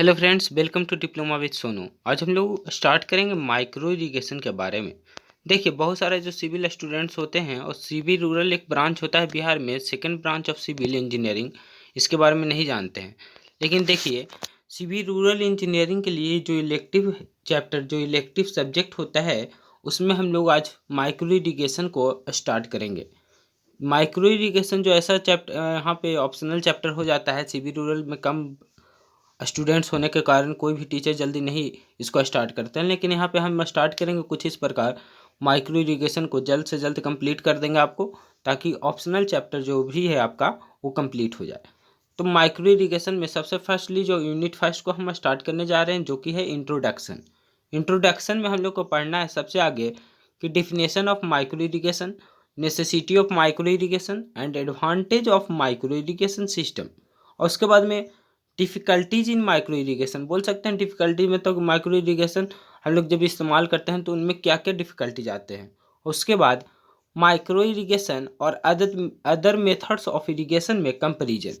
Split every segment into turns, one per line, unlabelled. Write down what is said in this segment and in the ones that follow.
Hello friends, welcome to diploma with Sonu. आज हम लोग स्टार्ट करेंगे माइक्रो इरिगेशन के बारे में। देखिए, बहुत सारे जो सिविल स्टूडेंट्स होते हैं और सिविल रूरल एक ब्रांच होता है बिहार में, second branch of civil engineering, इसके बारे में नहीं जानते हैं। लेकिन देखिए, सिविल रूरल इंजीनियरिंग के लिए जो इलेक्टिव चैप्टर, जो इलेक्टिव सब्जेक्ट होता है, उसमें हम लोग आज माइक्रो इरिगेशन को स्टार्ट करेंगे। माइक्रो इरिगेशन जो ऐसा चैप्टर यहाँ पे ऑप्शनल चैप्टर हो जाता है, सिविल रूरल में कम स्टूडेंट्स होने के कारण कोई भी टीचर जल्दी नहीं इसको स्टार्ट करते हैं। लेकिन यहाँ पे हम स्टार्ट करेंगे कुछ इस प्रकार, माइक्रो इरिगेशन को जल्द से जल्द कंप्लीट कर देंगे आपको, ताकि ऑप्शनल चैप्टर जो भी है आपका वो कंप्लीट हो जाए। तो माइक्रो इरिगेशन में सबसे फर्स्टली जो यूनिट फर्स्ट को हम स्टार्ट करने जा रहे हैं, जो कि है इंट्रोडक्शन। इंट्रोडक्शन में हम लोग को पढ़ना है सबसे आगे कि definition of micro irrigation, necessity of micro irrigation and advantage of micro irrigation system. और उसके बाद में डिफ़िकल्टीज इन माइक्रो इरिगेशन बोल सकते हैं। डिफ़िकल्टी में तो माइक्रो इरिगेशन हम लोग जब इस्तेमाल करते हैं तो उनमें क्या क्या डिफ़िकल्टीज आते हैं। उसके बाद माइक्रो इरिगेशन और अदर मेथड्स ऑफ इरिगेशन में कंपेरिजन।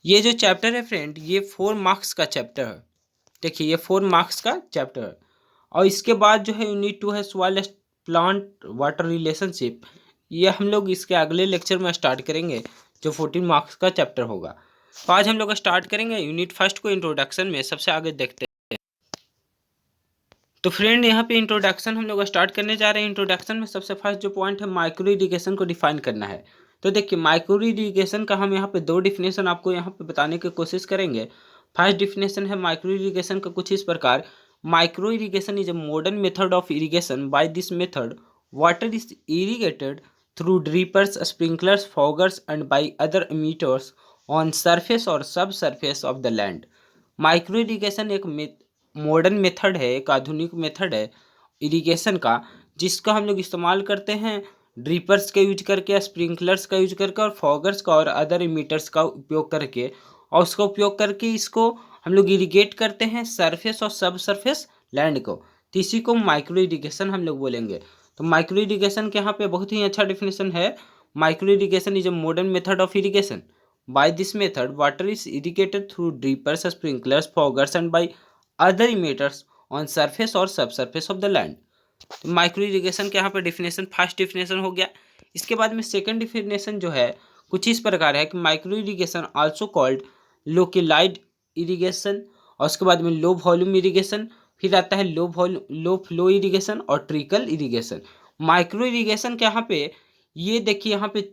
ये जो चैप्टर है फ्रेंड, ये 4 मार्क्स का चैप्टर है। देखिए, ये 4 मार्क्स का चैप्टर है। और इसके बाद जो है यूनिट 2 है सॉइल प्लांट वाटर रिलेशनशिप। ये हम लोग इसके अगले लेक्चर में स्टार्ट करेंगे, जो 14 मार्क्स का चैप्टर होगा। तो आज हम लोग स्टार्ट करेंगे यूनिट फर्स्ट को इंट्रोडक्शन में। सबसे आगे देखते हैं। तो फ्रेंड, यहाँ पे इंट्रोडक्शन हम लोग स्टार्ट करने जा रहे हैं। इंट्रोडक्शन में सबसे फर्स्ट जो पॉइंट है, माइक्रो इरिगेशन को डिफाइन करना है। तो देखिए, माइक्रो इरिगेशन का हम यहाँ पे 2 डिफिनेशन आपको यहाँ पे बताने की कोशिश करेंगे। फर्स्ट डिफिनेशन है माइक्रो इरिगेशन का कुछ इस प्रकार: micro irrigation is a modern method of irrigation. By this method water is irrigated through drippers, sprinklers, foggers and by other emitters on surface और subsurface of the land. Micro irrigation एक modern method है, एक आधुनिक method है irrigation का, जिसका हम लोग इस्तेमाल करते हैं ड्रिपर्स का यूज करके, स्प्रिंकलर्स का यूज करके और फॉगर्स का और अदर इमीटर्स का उपयोग करके। और उसका उपयोग करके इसको हम लोग इरिगेट करते हैं सरफेस और सब सरफेस लैंड को। तो इसी को माइक्रो इरिगेशन हम लोग बोलेंगे। तो माइक्रो इरिगेशन के यहाँ पे बहुत ही अच्छा डिफिनेशन है: micro irrigation is a modern method of irrigation. By this method, water is irrigated through drippers, sprinklers, foggers, and by other emitters on surface or subsurface of the land. तो micro irrigation के यहाँ पे definition, first definition हो गया। इसके बाद में second definition जो है कुछ इस प्रकार है कि micro irrigation also called localised irrigation, और उसके बाद में लो वॉल्यूम इरिगेशन, फिर आता है लो फ्लो इरिगेशन और ट्रिकल इरिगेशन। माइक्रो इरिगेशन के यहाँ पे ये देखिए, यहाँ पे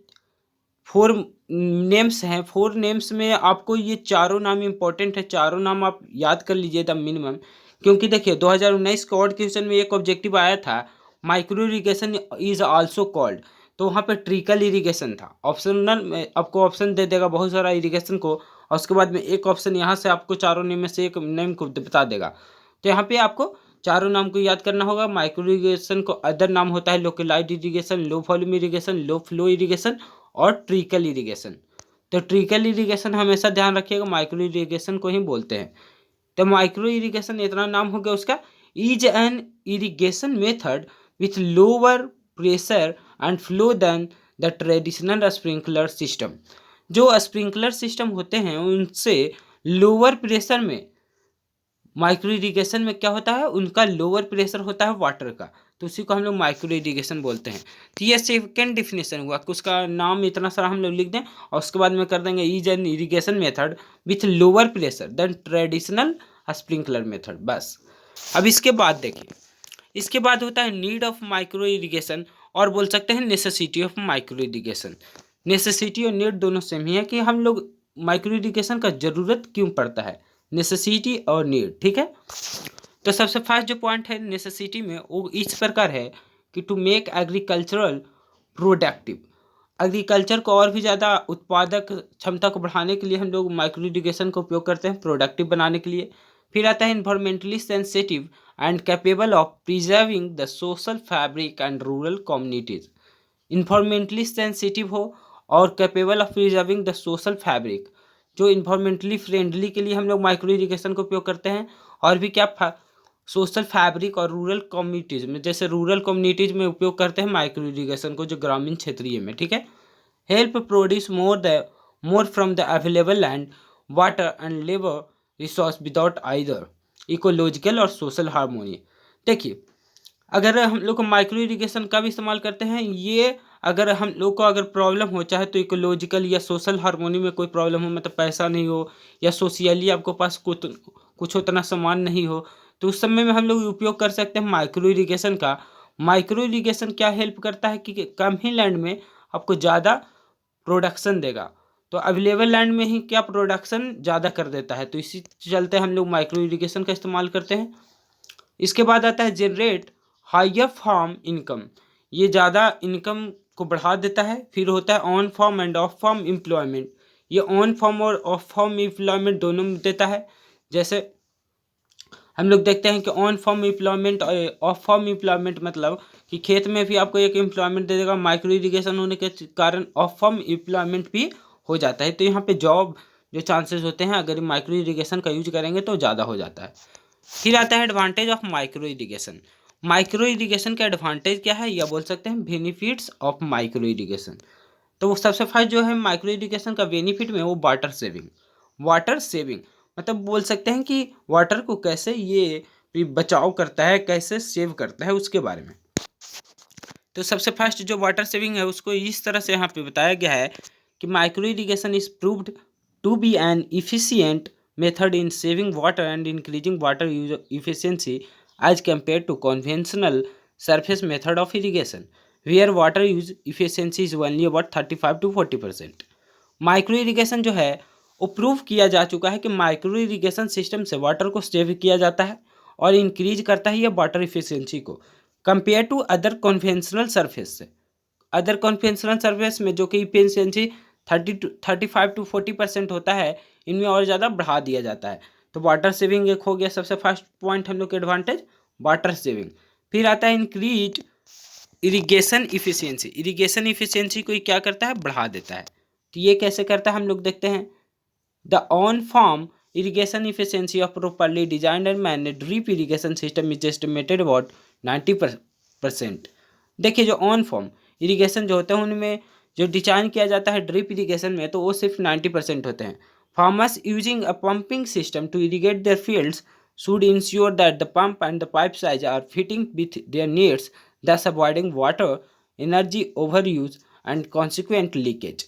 4 नेम्स हैं। 4 नेम्स में आपको ये चारों नाम इंपॉर्टेंट है, चारों नाम आप याद कर लीजिए द मिनिमम। क्योंकि देखिए, 2019 के ऑड क्वेश्चन में एक ऑब्जेक्टिव आया था, micro irrigation is also called. तो वहाँ पे ट्रिकल इरिगेशन था। ऑप्शनल में आपको ऑप्शन दे देगा बहुत सारा इरिगेशन को, और उसके बाद में एक ऑप्शन यहाँ से आपको चारों नेम में से एक नेम को बता देगा। तो यहाँ पे आपको चारों नाम को याद करना होगा। माइक्रो इरिगेशन को अदर नाम होता है localised irrigation, low volume irrigation, low flow irrigation और ट्रिकल इरिगेशन। तो ट्रिकल इरिगेशन हमेशा ध्यान रखिएगा, माइक्रो इरिगेशन को ही बोलते हैं। तो माइक्रो इरिगेशन इतना नाम हो गया उसका: is an irrigation method with lower pressure and flow than the traditional sprinkler system. जो स्प्रिंकलर सिस्टम होते हैं उनसे लोअर प्रेशर में, माइक्रो इरिगेशन में क्या होता है, उनका लोअर प्रेशर होता है वाटर का, तो उसी को हम लोग माइक्रो इरिगेशन बोलते हैं। तो ये सेकेंड डिफिनेशन हुआ कि उसका नाम इतना सारा हम लोग लिख दें, और उसके बाद में कर देंगे is an irrigation method with lower pressure than traditional sprinkler method, बस। अब इसके बाद देखिए, इसके बाद होता है नीड ऑफ माइक्रो इरिगेशन, और बोल सकते हैं necessity of micro irrigation. Necessity और नीड दोनों सेम ही है कि हम लोग माइक्रो इरिगेशन का ज़रूरत क्यों पड़ता है, नेसेसिटी और नीड, ठीक है। तो सबसे फर्स्ट जो पॉइंट है नेसेसिटी में, वो इस प्रकार है कि to make agricultural productive. Agriculture को और भी ज़्यादा उत्पादक क्षमता को बढ़ाने के लिए हम लोग माइक्रो इरिगेशन का उपयोग करते हैं, प्रोडक्टिव बनाने के लिए। फिर आता है environmentally sensitive and capable of preserving the social fabric and rural communities. Environmentally sensitive हो और capable of preserving the social fabric, जो इन्वायरमेंटली फ्रेंडली के लिए हम लोग माइक्रो इरिगेशन का उपयोग करते हैं। और भी क्या, सोशल फैब्रिक और रूरल कम्युनिटीज़ में, जैसे रूरल कम्युनिटीज़ में उपयोग करते हैं माइक्रो इरिगेशन को, जो ग्रामीण क्षेत्रीय में, ठीक है। Help produce more from the available land water and labour resource without either ecological और सोशल हार्मोनी। देखिए, अगर हम लोग को माइक्रो इरिगेशन कब इस्तेमाल करते हैं, ये अगर हम लोग को अगर प्रॉब्लम हो, चाहे तो इकोलॉजिकल या सोशल हार्मोनी में कोई प्रॉब्लम हो, मतलब पैसा नहीं हो या सोशियली आपके पास कुछ उतना सामान नहीं हो, तो उस समय में हम लोग उपयोग कर सकते हैं माइक्रो इरिगेशन का। माइक्रो इरिगेशन क्या हेल्प करता है कि कम ही लैंड में आपको ज़्यादा प्रोडक्शन देगा, तो अवेलेबल लैंड में ही क्या प्रोडक्शन ज़्यादा कर देता है, तो इसी चलते हम लोग माइक्रो इरिगेशन का इस्तेमाल करते हैं। इसके बाद आता है जनरेट हायर फार्म इनकम, ये ज़्यादा इनकम को बढ़ा देता है। फिर होता है on farm and off farm employment, ये ऑन फार्म और ऑफ फार्म एम्प्लॉयमेंट दोनों में देता है। जैसे हम लोग देखते हैं कि ऑन फार्म एम्प्लॉयमेंट और ऑफ फार्म एम्प्लॉयमेंट मतलब कि खेत में भी आपको एक एम्प्लॉयमेंट दे देगा, माइक्रो इरिगेशन होने के कारण ऑफ फार्म एम्प्लॉयमेंट भी हो जाता है। तो यहाँ पे जॉब जो चांसेस होते हैं अगर माइक्रो इरिगेशन का यूज करेंगे तो ज़्यादा हो जाता है। फिर आता है advantage of micro irrigation. Micro irrigation का एडवांटेज क्या है, या बोल सकते हैं बेनिफिट्स ऑफ माइक्रो इरिगेशन। तो वो सबसे फर्स्ट जो है माइक्रो इरिगेशन का बेनिफिट में वो वाटर सेविंग। वाटर सेविंग मतलब बोल सकते हैं कि वाटर को कैसे ये बचाव करता है, कैसे सेव करता है, उसके बारे में। तो सबसे फर्स्ट जो वाटर सेविंग है उसको इस तरह से यहाँ पे बताया गया है कि micro irrigation is proved to be an efficient method in saving water and increasing water use efficiency as compared to conventional surface method of irrigation where water use efficiency is only about 35 to 40%। Micro irrigation जो है वो prove किया जा चुका है कि micro irrigation system से water को सेव किया जाता है और इंक्रीज करता है ये वाटर इफिशियंसी को compare to other conventional surface से। अदर कन्वेंशनल सरफेस में जो कि इफिशियंसी 35 to 40% होता है, इनमें और ज़्यादा बढ़ा दिया जाता है। तो वाटर सेविंग एक हो गया सबसे फर्स्ट पॉइंट हम लोग के एडवांटेज, वाटर सेविंग। फिर आता है increase irrigation efficiency. Irrigation efficiency को क्या करता है, बढ़ा देता है। तो ये कैसे करता है हम लोग देखते हैं। The on farm irrigation efficiency of properly designed and managed drip irrigation system is estimated about 90%। देखिए जो ऑन फॉर्म इरिगेशन जो होते हैं उनमें जो डिजाइन किया जाता है ड्रिप इरिगेशन में, तो वो सिर्फ 90% होते हैं। Farmers using a pumping system to irrigate their fields should ensure that the pump and the pipe size are fitting with their needs, thus avoiding water, energy overuse and consequent leakage।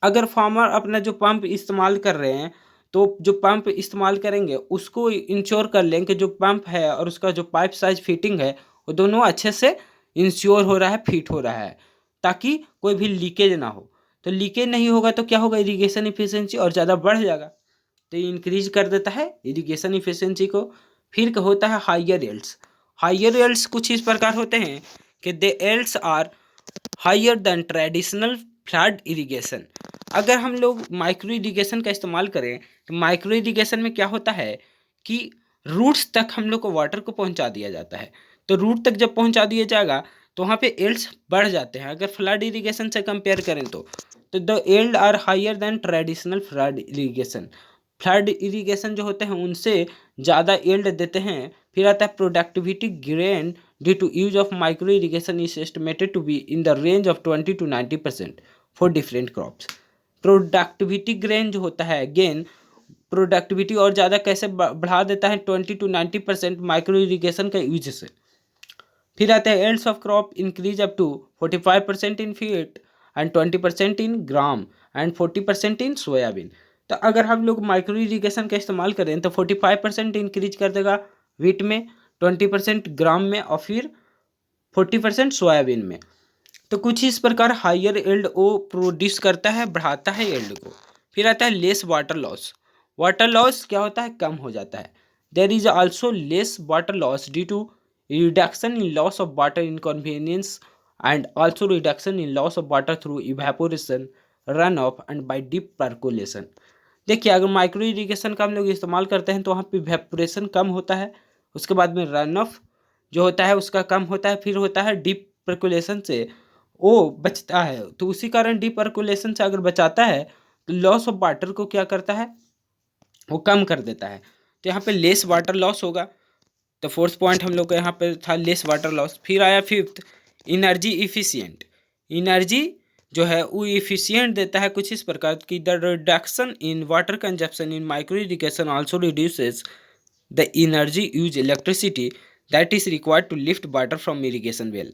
अगर farmer अपना जो pump इस्तेमाल कर रहे हैं तो जो pump इस्तेमाल करेंगे उसको इंश्योर कर लें कि जो पंप है और उसका जो पाइप साइज फिटिंग है वो दोनों अच्छे से इंश्योर हो रहा है, फिट हो रहा है, ताकि कोई भी लीकेज ना हो। तो लीकेज नहीं होगा तो क्या होगा, इरिगेशन इफिशियंसी और ज़्यादा बढ़ जाएगा। तो ये इंक्रीज कर देता है इरिगेशन इफिशियंसी को। फिर होता है हाइयर एल्ड्स। हाइयर एल्ड्स कुछ इस प्रकार होते हैं कि they yields are higher than traditional flood irrigation. अगर हम लोग माइक्रो इरिगेशन का इस्तेमाल करें तो माइक्रो इरिगेशन में क्या होता है कि रूट्स तक हम लोग को वाटर को पहुंचा दिया जाता है। तो रूट तक जब पहुंचा दिया जाएगा तो वहाँ पे एल्ड्स बढ़ जाते हैं। अगर फ्लड इरिगेशन से कंपेयर करें तो the yield are higher than traditional flood irrigation. Flood irrigation जो होते हैं उनसे ज़्यादा एल्ड देते हैं। फिर आता है productivity gain due to use of micro irrigation is estimated to be in the range of 20 to 90% for different crops. Productivity gain जो होता है, गेन प्रोडक्टिविटी और ज़्यादा कैसे बढ़ा देता है 20 to 90% माइक्रो इरिगेशन का यूज से। फिर आता है yields of crop increase up to 45% in wheat and 20% in gram and 40% in soybean. तो अगर हम लोग माइक्रो इरिगेशन का इस्तेमाल करें तो 45% इंक्रीज कर देगा वीट में, 20% ग्राम में और फिर 40% सोयाबीन में। तो कुछ इस प्रकार हायर एल्ड वो प्रोड्यूस करता है, बढ़ाता है एल्ड को। फिर आता है less water loss. Water loss क्या होता है, कम हो जाता है। There is also less water loss due to reduction in loss of water inconvenience and also reduction in loss of water through evaporation, run off and by deep percolation. देखिए अगर micro irrigation का हम लोग इस्तेमाल करते हैं तो वहाँ पे इवेपोरेशन कम होता है, उसके बाद में रन ऑफ जो होता है उसका कम होता है, फिर होता है डीप पर्कुलेशन से वो बचता है। तो उसी कारण डीप पर्कुलेशन से अगर बचाता है तो लॉस ऑफ वाटर को क्या करता है, वो कम कर देता है। तो यहाँ पे लेस वाटर लॉस होगा। तो फोर्थ पॉइंट हम लोग का यहाँ पे था लेस वाटर लॉस। फिर आया फिफ्थ, एनर्जी इफिशिएंट। एनर्जी जो है वो इफिशियंट देता है कुछ इस प्रकार की, the reduction in water consumption in micro irrigation also reduces the energy use electricity that is required to lift water from irrigation well.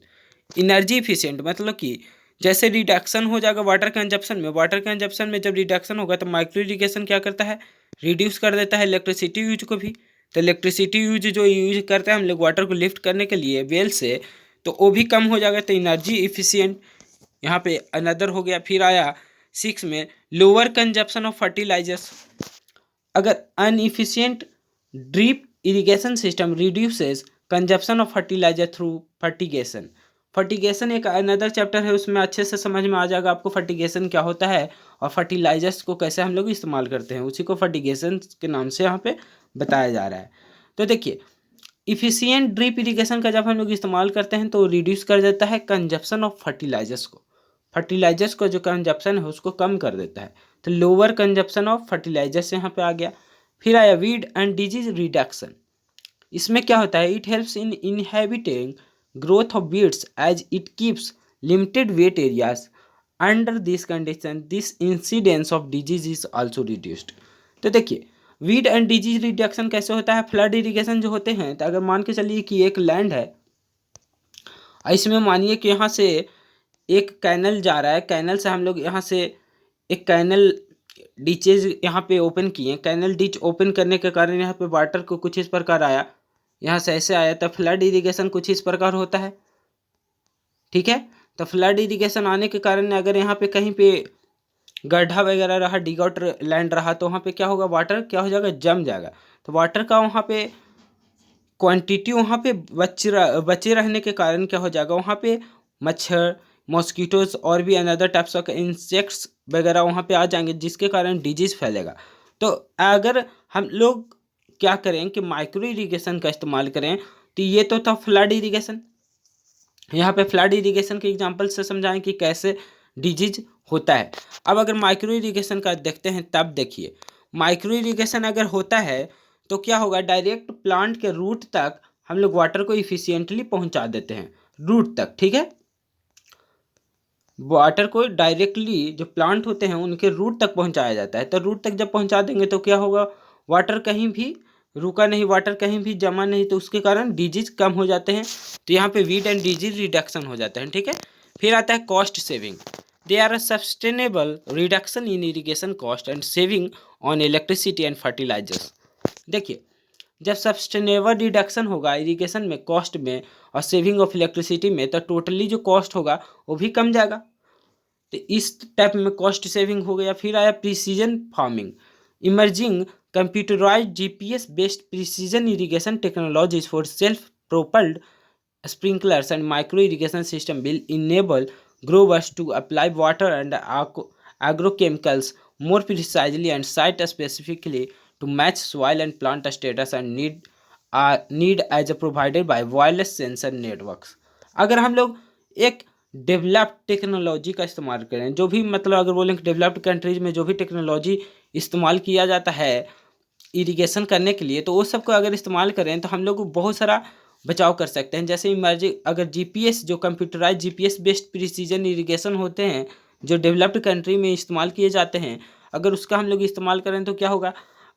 Energy efficient मतलब कि जैसे रिडक्शन हो जाएगा वाटर कंजप्शन में जब रिडक्शन होगा तो माइक्रो इरिगेशन क्या करता है, रिड्यूस कर देता है इलेक्ट्रिसिटी यूज को भी। तो इलेक्ट्रिसिटी यूज जो यूज करते हैं हम लोग वाटर को लिफ्ट करने के लिए वेल से, तो वो भी कम हो जाएगा, तो एनर्जी इफिशियंट यहाँ पे अनदर हो गया। फिर आया 6 में लोअर कंजप्शन ऑफ फर्टिलाइजर्स। अगर an efficient drip irrigation system reduces consumption of fertiliser through fertigation. Fertigation एक अनदर चैप्टर है, उसमें अच्छे से समझ में आ जाएगा आपको फर्टिगेशन क्या होता है और फर्टिलाइजर्स को कैसे हम लोग इस्तेमाल करते हैं, उसी को फर्टिगेशन के नाम से यहाँ पे बताया जा रहा है। तो देखिए इफिशियंट ड्रिप इरिगेशन का जब हम लोग इस्तेमाल करते हैं तो रिड्यूस कर देता है कंजप्शन ऑफ फर्टिलाइजर्स को, फर्टिलाइजर्स को जो कंजप्शन है उसको कम कर देता है। तो लोअर कंजप्शन ऑफ फर्टिलाइजर्स यहाँ पे आ गया। फिर आया वीड एंड डिजीज रिडक्शन। इसमें क्या होता है, it helps in inhabiting growth of weeds as it keeps limited wet areas under this condition this incidence of disease is also reduced. तो देखिए वीड एंड डिजीज रिडक्शन कैसे होता है, flood irrigation जो होते हैं, तो अगर मान के चलिए कि एक लैंड है, इसमें मानिए कि यहाँ से एक कैनल जा रहा है, कैनल से हम लोग यहाँ से एक कैनल डिचेज यहाँ पे ओपन किए, कैनल डिच ओपन करने के कारण यहाँ पे वाटर को कुछ इस प्रकार आया, यहाँ से ऐसे आया, तो फ्लड इरिगेशन कुछ इस प्रकार होता है, ठीक है। तो फ्लड इरिगेशन आने के कारण अगर यहाँ पे कहीं पे गड्ढा वगैरह रहा, डिग आउट लैंड रहा, तो वहाँ पे क्या होगा, वाटर क्या हो जाएगा, जम जाएगा। तो वाटर का वहाँ पे क्वांटिटी वहाँ पे बचे रहने के कारण क्या हो जाएगा, वहाँ पे मच्छर मॉस्किटोज और भी अनदर टाइप्स ऑफ इंसेक्ट्स वगैरह वहाँ पे आ जाएंगे, जिसके कारण डिजीज़ फैलेगा। तो अगर हम लोग क्या करें कि माइक्रो इरिगेशन का इस्तेमाल करें, तो ये तो था फ्लड इरिगेशन। यहाँ पे फ्लड इरिगेशन के एग्जांपल से समझाएं कि कैसे डिजीज होता है। अब अगर माइक्रो इरिगेशन का देखते हैं, तब देखिए माइक्रो इरिगेशन अगर होता है तो क्या होगा, डायरेक्ट प्लांट के रूट तक हम लोग वाटर को इफिशियंटली पहुंचा देते हैं, रूट तक, ठीक है। वाटर को डायरेक्टली जो प्लांट होते हैं उनके रूट तक पहुंचाया जाता है। तो रूट तक जब पहुंचा देंगे तो क्या होगा, वाटर कहीं भी रुका नहीं, वाटर कहीं भी जमा नहीं, तो उसके कारण डिजीज कम हो जाते हैं। तो यहाँ पे वीड एंड डिजीज रिडक्शन हो जाता है, ठीक है। फिर आता है cost saving. They are a sustainable reduction in irrigation cost and saving on electricity and fertilisers. देखिए जब सस्टेनेबल रिडक्शन होगा इरिगेशन में कॉस्ट में और सेविंग ऑफ इलेक्ट्रिसिटी में, तो टोटली जो कॉस्ट होगा वो भी कम जाएगा। तो इस टाइप में कॉस्ट सेविंग हो गया। फिर आया precision farming. Emerging computerised GPS based precision irrigation technologies for self propelled sprinklers and micro irrigation system will enable growers to apply water and agrochemicals more precisely and site specifically to match soil and plant status and need as provided by wireless sensor networks। अगर हम लोग एक developed technology का इस्तेमाल करें, जो भी मतलब अगर बोलें कि डेवलप्ड कंट्रीज में जो भी टेक्नोलॉजी इस्तेमाल किया जाता है इरिगेशन करने के लिए, तो वो सबको अगर इस्तेमाल करें तो हम लोग बहुत सारा बचाव कर सकते हैं। जैसे इमर्जिंग अगर जीपीएस जो computerise GPS based precision irrigation होते हैं जो डेवलप्ड कंट्री में इस्तेमाल किए जाते हैं, अगर उसका हम लोग इस्तेमाल करें तो क्या होगा,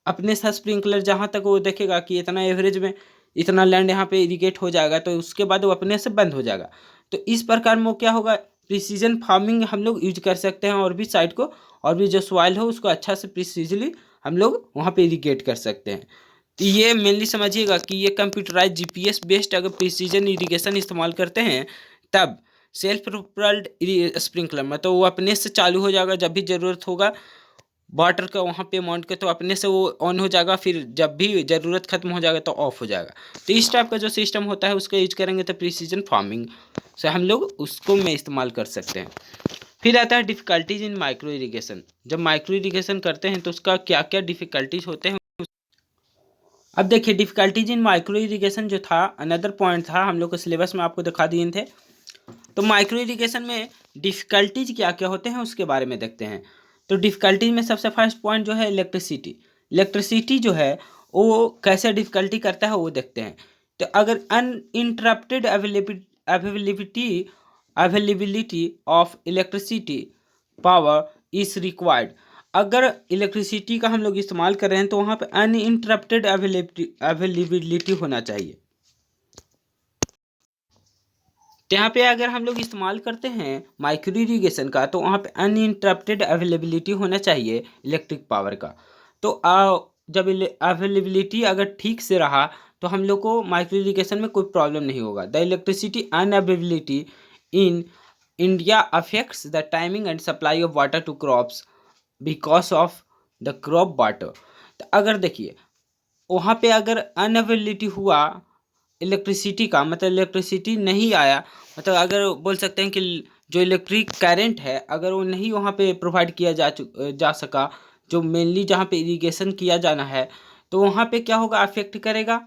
अपने साथ स्प्रिंकलर जहाँ तक वो देखेगा कि इतना एवरेज में इतना लैंड यहाँ पे इरिगेट हो जाएगा, तो उसके बाद वो अपने से बंद हो जाएगा। तो इस प्रकार में क्या होगा, प्रिसीजन फार्मिंग हम लोग यूज कर सकते हैं और भी साइड को और भी जो सॉइल हो उसको अच्छा से प्रिसीजली हम लोग वहाँ पे इरिगेट कर सकते हैं। तो ये मेनली समझिएगा कि ये कंप्यूटराइज जीपीएस बेस्ड अगर प्रिसीजन इरिगेशन इस्तेमाल करते हैं तब सेल्फ प्रोपल्ड स्प्रिंकलर में तो वो अपने से चालू हो जाएगा, जब भी ज़रूरत होगा वाटर का वहाँ पे अमाउंट के तो अपने से वो ऑन हो जाएगा, फिर जब भी ज़रूरत खत्म हो जाएगा तो ऑफ हो जाएगा। तो इस टाइप का जो सिस्टम होता है उसका यूज करेंगे तो प्रिसीजन फार्मिंग से हम लोग उसको में इस्तेमाल कर सकते हैं। फिर आता है डिफ़िकल्टीज इन माइक्रो इरिगेशन। जब माइक्रो इरिगेशन करते हैं तो उसका क्या क्या डिफ़िकल्टीज होते हैं। अब देखिए डिफ़िकल्टीज इन माइक्रो इरिगेशन जो था अनदर पॉइंट था, हम लोग को सिलेबस में आपको दिखा दिए थे। तो माइक्रो इरिगेशन में डिफ़िकल्टीज क्या क्या होते हैं उसके बारे में देखते हैं। तो डिफ़िकल्टीज में सबसे फर्स्ट पॉइंट जो है इलेक्ट्रिसिटी। इलेक्ट्रिसिटी जो है वो कैसे डिफ़िकल्टी करता है वो देखते हैं। तो अगर uninterrupted availability availability of electricity power is required. अगर इलेक्ट्रिसिटी का हम लोग इस्तेमाल कर रहे हैं तो वहाँ पे अनइंटरप्टेड अवेलेबिलिटी होना चाहिए। तो यहाँ पे अगर हम लोग इस्तेमाल करते हैं माइक्रो इरिगेशन का तो वहाँ पे अनइंटरप्टेड अवेलेबिलिटी होना चाहिए इलेक्ट्रिक पावर का। तो जब अवेलेबिलिटी अगर ठीक से रहा तो हम लोग को माइक्रो इरिगेशन में कोई प्रॉब्लम नहीं होगा। The electricity unavailability in India affects the timing and supply of water to crops because of the crop water. तो अगर देखिए वहाँ पे अगर अनअवेलेबिलिटी हुआ इलेक्ट्रिसिटी का, मतलब इलेक्ट्रिसिटी नहीं आया, मतलब अगर बोल सकते हैं कि जो इलेक्ट्रिक करंट है अगर वो नहीं वहाँ पे प्रोवाइड किया जा सका, जो मेनली जहाँ पे इरिगेशन किया जाना है, तो वहाँ पे क्या होगा, अफेक्ट करेगा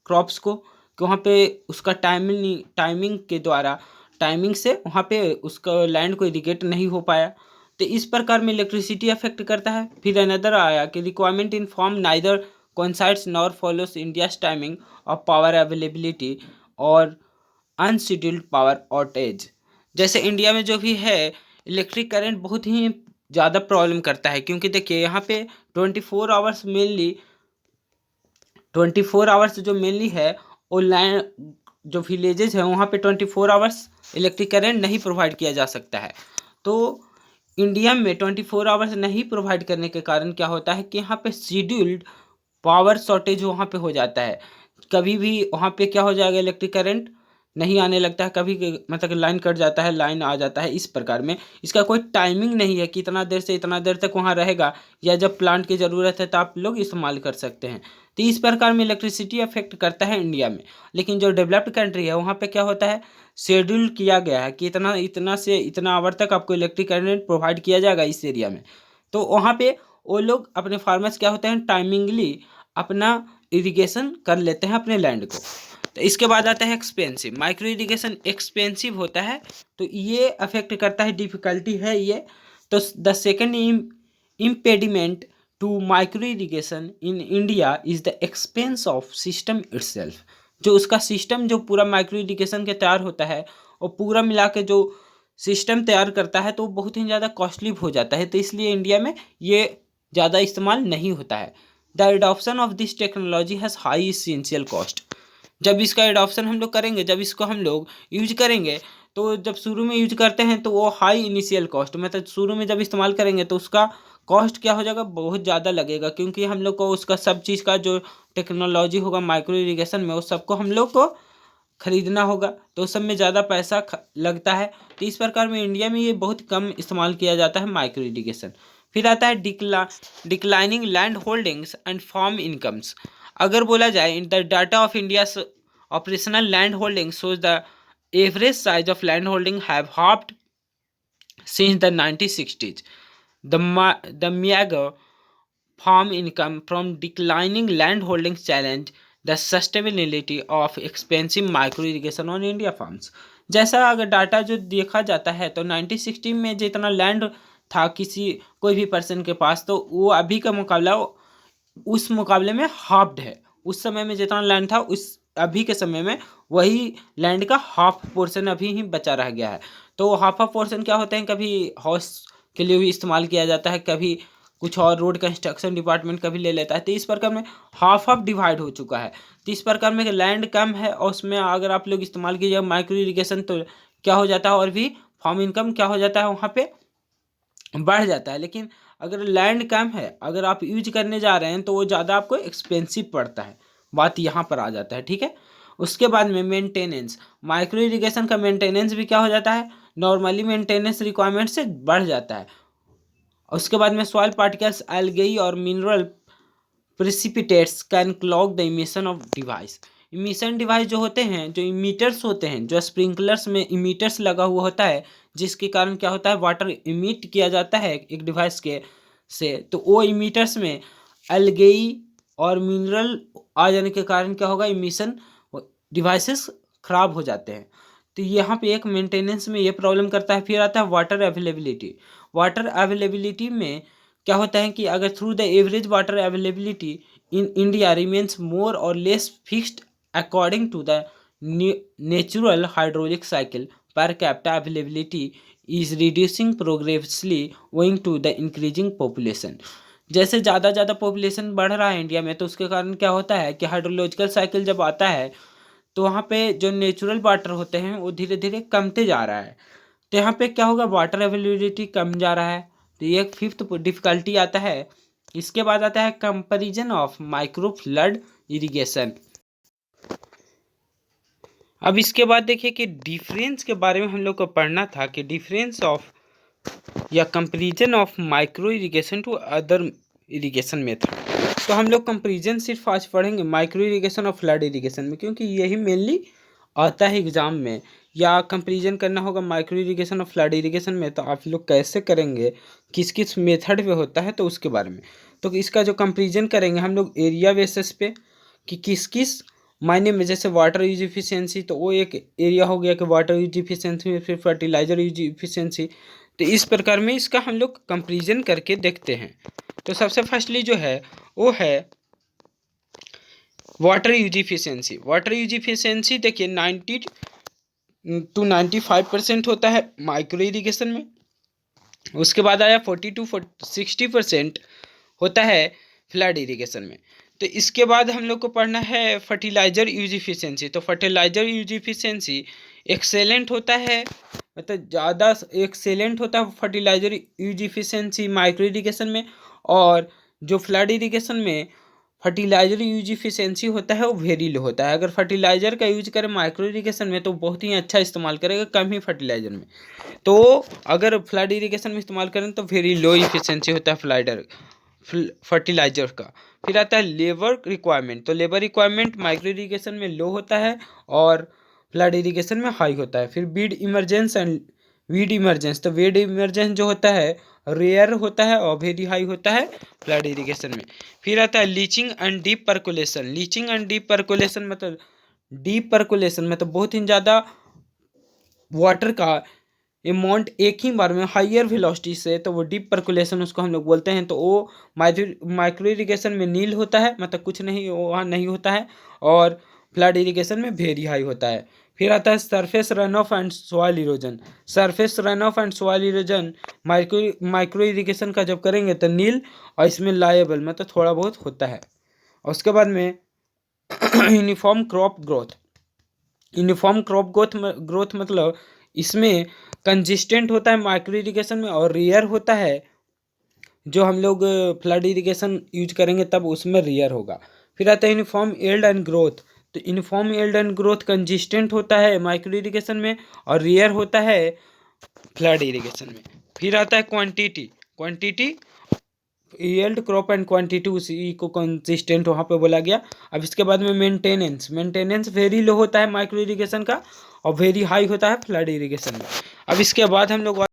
क्रॉप्स को, कि वहाँ पे उसका टाइमिंग के द्वारा टाइमिंग से वहाँ पे उसका लैंड को इरिगेट नहीं हो पाया। तो इस प्रकार में इलेक्ट्रिसिटी अफेक्ट करता है। फिर अनदर आया कि requirement in form neither coincides nor follows India's timing of power availability और अनशेड्यूल्ड पावर आउटेज। जैसे इंडिया में जो भी है इलेक्ट्रिक करंट बहुत ही ज़्यादा प्रॉब्लम करता है, क्योंकि देखिए यहाँ पे 24 आवर्स मेनली 24 आवर्स जो मेनली है वो लाइन जो विलेजेस है वहाँ पे 24 आवर्स इलेक्ट्रिक करंट नहीं प्रोवाइड किया जा सकता है। तो इंडिया में 24 आवर्स नहीं प्रोवाइड करने के कारण क्या होता है कि यहाँ पे शेड्यूल्ड पावर शॉर्टेज वहाँ पे हो जाता है। कभी भी वहाँ पे क्या हो जाएगा, इलेक्ट्रिक करंट नहीं आने लगता है, कभी मतलब लाइन कट जाता है, लाइन आ जाता है। इस प्रकार में इसका कोई टाइमिंग नहीं है कि इतना देर से इतना देर तक वहाँ रहेगा, या जब प्लांट की ज़रूरत है तो आप लोग इस्तेमाल कर सकते हैं। तो इस प्रकार में इलेक्ट्रिसिटी अफेक्ट करता है इंडिया में। लेकिन जो डेवलप्ड कंट्री है वहाँ पे क्या होता है, शेड्यूल किया गया है कि इतना इतना से इतना आवर तक आपको इलेक्ट्रिक करंट प्रोवाइड किया जाएगा इस एरिया में। तो वहाँ पे वो लोग अपने फार्मर्स क्या होते हैं, टाइमिंगली अपना इरिगेशन कर लेते हैं अपने लैंड को। तो इसके बाद आता है एक्सपेंसिव। माइक्रो इरिगेशन एक्सपेंसिव होता है, तो ये अफेक्ट करता है, डिफिकल्टी है ये। तो the second impediment to micro irrigation in India is the expense of system itself. जो उसका सिस्टम जो पूरा माइक्रो इरिगेशन के तैयार होता है और पूरा मिला के जो सिस्टम तैयार करता है तो वो बहुत ही ज़्यादा कॉस्टली हो जाता है। तो इसलिए इंडिया में ये ज़्यादा इस्तेमाल नहीं होता है। The adoption of this technology has high essential cost. जब इसका एडॉप्शन हम लोग करेंगे, जब इसको हम लोग यूज करेंगे, तो जब शुरू में यूज करते हैं तो वो हाई इनिशियल कॉस्ट, मतलब शुरू में जब इस्तेमाल करेंगे तो उसका कॉस्ट क्या हो जाएगा, बहुत ज़्यादा लगेगा, क्योंकि हम लोग को उसका सब चीज़ का जो टेक्नोलॉजी होगा माइक्रो इरिगेशन में वो सबको हम लोग को खरीदना होगा, तो उस सब में ज़्यादा पैसा लगता है। तो इस प्रकार में इंडिया में ये बहुत कम इस्तेमाल किया जाता है माइक्रो इरिगेशन। फिर आता है declining land holdings and farm incomes. अगर बोला जाए in the data of India operational land holding shows the average size of land holding have halved since the 1960s। The meager farm income from declining land holdings challenge the sustainability of expensive micro irrigation on India farms। जैसा अगर data जो देखा जाता है तो 1960 में जितना land था किसी कोई भी पर्सन के पास, तो वो अभी का मुकाबला उस मुकाबले में हाफ्ड है। उस समय में जितना लैंड था उस अभी के समय में वही लैंड का हाफ पोर्शन अभी ही बचा रह गया है। तो हाफ पोर्शन क्या होते हैं, कभी हाउस के लिए भी इस्तेमाल किया जाता है, कभी कुछ और रोड कंस्ट्रक्शन डिपार्टमेंट कभी ले लेता है। तो इस प्रकार में हाफ डिवाइड हो चुका है। तो इस प्रकार में लैंड कम है और उसमें अगर आप लोग इस्तेमाल कीजिए माइक्रो इरिगेशन तो क्या हो जाता है, और भी फार्म इनकम क्या हो जाता है वहाँ पे बढ़ जाता है। लेकिन अगर लैंड कम है, अगर आप यूज करने जा रहे हैं तो वो ज़्यादा आपको एक्सपेंसिव पड़ता है, बात यहाँ पर आ जाता है। ठीक है, उसके बाद में मेंटेनेंस। माइक्रो इरिगेशन का मेंटेनेंस भी क्या हो जाता है, नॉर्मली मेंटेनेंस रिक्वायरमेंट से बढ़ जाता है। उसके बाद में सॉइल पार्टिकल्स, एल्गेई और mineral precipitates can clog the emission of device. Emission device जो होते हैं, जो इमीटर्स होते हैं, जो स्प्रिंकलर्स में इमीटर्स लगा हुआ होता है, जिसके कारण क्या होता है वाटर इमिट किया जाता है एक डिवाइस के से, तो वो इमीटर्स में एल्गेई और मिनरल आ जाने के कारण क्या होगा, इमिशन डिवाइसेस खराब हो जाते हैं। तो यहाँ पे एक मेंटेनेंस में ये प्रॉब्लम करता है। फिर आता है वाटर अवेलेबिलिटी। वाटर अवेलेबिलिटी में क्या होता है कि अगर through the average water availability in India remains more और less fixed according to the natural hydrologic cycle per capita availability is reducing progressively owing to the increasing population। जैसे ज़्यादा population बढ़ रहा है इंडिया में, तो उसके कारण क्या होता है कि हाइड्रोलॉजिकल साइकिल जब आता है तो वहाँ पे जो नेचुरल वाटर होते हैं वो धीरे धीरे कमते जा रहा है। तो यहाँ पे क्या होगा, वाटर अवेलेबिलिटी कम जा रहा है। तो ये फिफ्थ डिफिकल्टी आता है। इसके बाद आता है comparison of micro flood irrigation. अब इसके बाद देखिए कि डिफरेंस के बारे में हम लोग को पढ़ना था कि डिफरेंस ऑफ या comparison of micro irrigation to other irrigation method. तो हम लोग कंपैरिजन सिर्फ आज पढ़ेंगे माइक्रो इरिगेशन और फ्लड इरिगेशन में, क्योंकि यही मेनली आता है एग्जाम में। या कंपैरिजन करना होगा माइक्रो इरिगेशन और फ्लड इरिगेशन में, तो आप लोग कैसे करेंगे, किस किस मेथड पे होता है, तो उसके बारे में। तो इसका जो कंपैरिजन करेंगे हम लोग एरिया बेसिस पे कि किस किस मायने में, जैसे वाटर यूज इफिशियंसी, तो वो एक एरिया हो गया कि वाटर यूज इफिशियंसी में, फिर फर्टिलाइजर यूज इफिशियंसी। तो इस प्रकार में इसका हम लोग कंपैरिजन करके देखते हैं। तो सबसे फर्स्टली जो है वो है water use efficiency. Water use efficiency देखिए 90 to 95% होता है माइक्रो इरिगेशन में। उसके बाद आया 40 to 60% होता है फ्लड इरिगेशन में। तो इसके बाद हम लोग को पढ़ना है फर्टिलाइजर यूज इफिशियंसी। तो फर्टिलाइजर यूज इफिशियंसी एक्सेलेंट होता है, मतलब ज़्यादा एक्सेलेंट होता है fertiliser use efficiency micro irrigation में। और जो फ्लड इरिगेशन में फर्टिलाइजर यूज इफिशियंसी होता है वो वेरी लो होता है। अगर फर्टिलाइजर का यूज करें माइक्रो इरिगेशन में तो बहुत ही अच्छा इस्तेमाल करेगा, कम ही फर्टिलाइजर में। तो अगर फ्लड इरिगेशन में इस्तेमाल करें तो वेरी लो इफिशियंसी होता है फर्टिलाइजर का। फिर आता है लेबर रिक्वायरमेंट। तो लेबर रिक्वायरमेंट माइक्रो इरिगेशन में लो होता है और फ्लड इरिगेशन में हाई होता है। फिर weed emergence and weed emergence. तो वीड इमरजेंस जो होता है रेयर होता है और वेरी हाई होता है फ्लड इरिगेशन में। फिर आता है leaching and deep percolation. Leaching and deep percolation मतलब डीप परकुलेशन मतलब बहुत ही ज़्यादा वाटर का अमाउंट एक ही बार में हाइयर वेलोसिटी से, तो वो डीप परकुलेशन उसको हम लोग बोलते हैं। तो वो माइक्रो इरिगेशन में नील होता है, मतलब कुछ नहीं वहाँ नहीं होता है, और फ्लड इरिगेशन में वेरी हाई होता है। फिर आता है surface run off and soil erosion. Surface run off and soil erosion micro irrigation का जब करेंगे तो नील, और इसमें लायबल मतलब थोड़ा बहुत होता है। और उसके बाद में uniform crop growth. Uniform crop growth मतलब इसमें कंसिस्टेंट होता है माइक्रो इरिगेशन में, और रेयर होता है जो हम लोग फ्लड इरिगेशन यूज करेंगे तब उसमें रेयर होगा। फिर आता है यूनिफॉर्म यील्ड एंड ग्रोथ। तो uniform yield and growth consistent होता है माइक्रो इरिगेशन में और रेयर होता है फ्लड इरिगेशन में। फिर आता है quantity. Quantity yield crop and quantity उसी को कंसिस्टेंट वहाँ पे बोला गया। अब इसके बाद में मेंटेनेंस। मेंटेनेंस वेरी लो होता है माइक्रो इरिगेशन का और वेरी हाई होता है फ्लड इरिगेशन में। अब इसके बाद हम लोग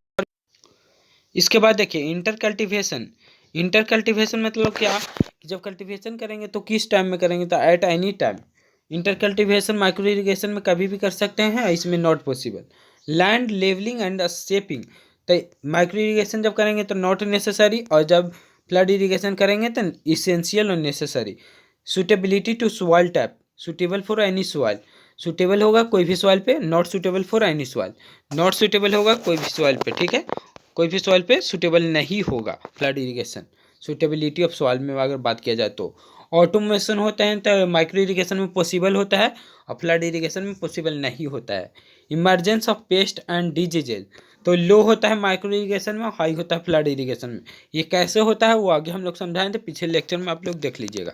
इसके बाद देखिए इंटर कल्टिवेशन। इंटर कल्टिवेशन मतलब क्या, कि जब कल्टिवेशन करेंगे तो किस टाइम में करेंगे, तो at any time. Inter cultivation micro irrigation में कभी भी कर सकते हैं, इसमें not possible. Land levelling and shaping. तो माइक्रो इरिगेशन जब करेंगे तो नॉट नेसेसरी, और जब फ्लड इरिगेशन करेंगे तो इसेंशियल और necessary. Suitability to soil type. Suitable for any soil. Suitable होगा कोई भी सॉइल पे, not suitable for any soil. Not suitable होगा कोई भी सॉइल पे, ठीक है, कोई भी सॉइल पे सुटेबल नहीं होगा flood irrigation. Suitability of soil में अगर बात किया जाए तो ऑटोमेशन होते हैं तो माइक्रो इरिगेशन में पॉसिबल होता है और फ्लड इरिगेशन में पॉसिबल नहीं होता है। Emergence of paste and diseases. तो लो होता है माइक्रो इरिगेशन में, हाई होता है फ्लड इरिगेशन में। ये कैसे होता है वो आगे हम लोग समझाएं, तो पिछले लेक्चर में आप लोग देख लीजिएगा।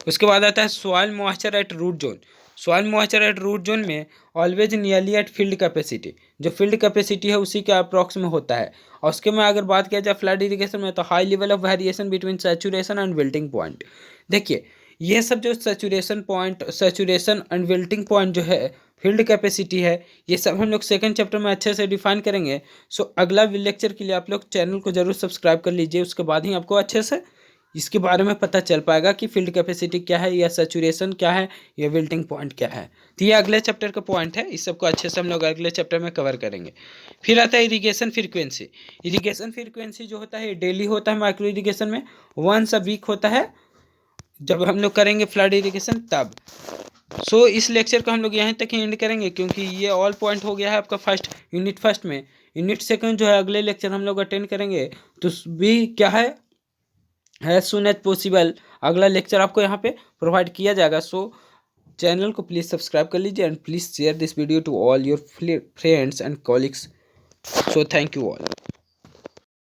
उसके बाद आता है soil moisture at root zone. Soil moisture at root zone में always nearly at field capacity. जो फील्ड कैपेसिटी है उसी के अप्रॉक्स में होता है। और उसके में अगर बात किया जाए फ्लड इरिगेशन में, तो high level of variation between saturation and wilting point. देखिए ये सब जो सैचुरेशन एंड विल्टिंग पॉइंट जो है, फील्ड कैपेसिटी है, ये सब हम लोग सेकंड चैप्टर में अच्छे से डिफाइन करेंगे। सो अगला लेक्चर के लिए आप लोग चैनल को जरूर सब्सक्राइब कर लीजिए, उसके बाद ही आपको अच्छे से इसके बारे में पता चल पाएगा कि फील्ड कैपेसिटी क्या है, या सैचुरेशन क्या है, या विल्टिंग पॉइंट क्या है। तो ये अगले चैप्टर का पॉइंट है, इस सबको अच्छे से हम लोग अगले चैप्टर में कवर करेंगे। फिर आता है इरिगेशन फ्रीक्वेंसी। इरिगेशन फ्रीक्वेंसी जो होता है डेली होता है माइक्रो इरिगेशन में, वंस अ वीक होता है जब हम लोग करेंगे फ्लड इरिगेशन तब। सो इस लेक्चर को हम लोग यहीं तक ही एंड करेंगे, क्योंकि ये ऑल पॉइंट हो गया है आपका फर्स्ट यूनिट फर्स्ट में। यूनिट सेकंड जो है अगले लेक्चर हम लोग अटेंड करेंगे, तो भी क्या है एज सुन एज पॉसिबल अगला लेक्चर आपको यहाँ पे प्रोवाइड किया जाएगा। सो चैनल को प्लीज़ सब्सक्राइब कर लीजिए and please share this video to all your friends and colleagues. So thank you all.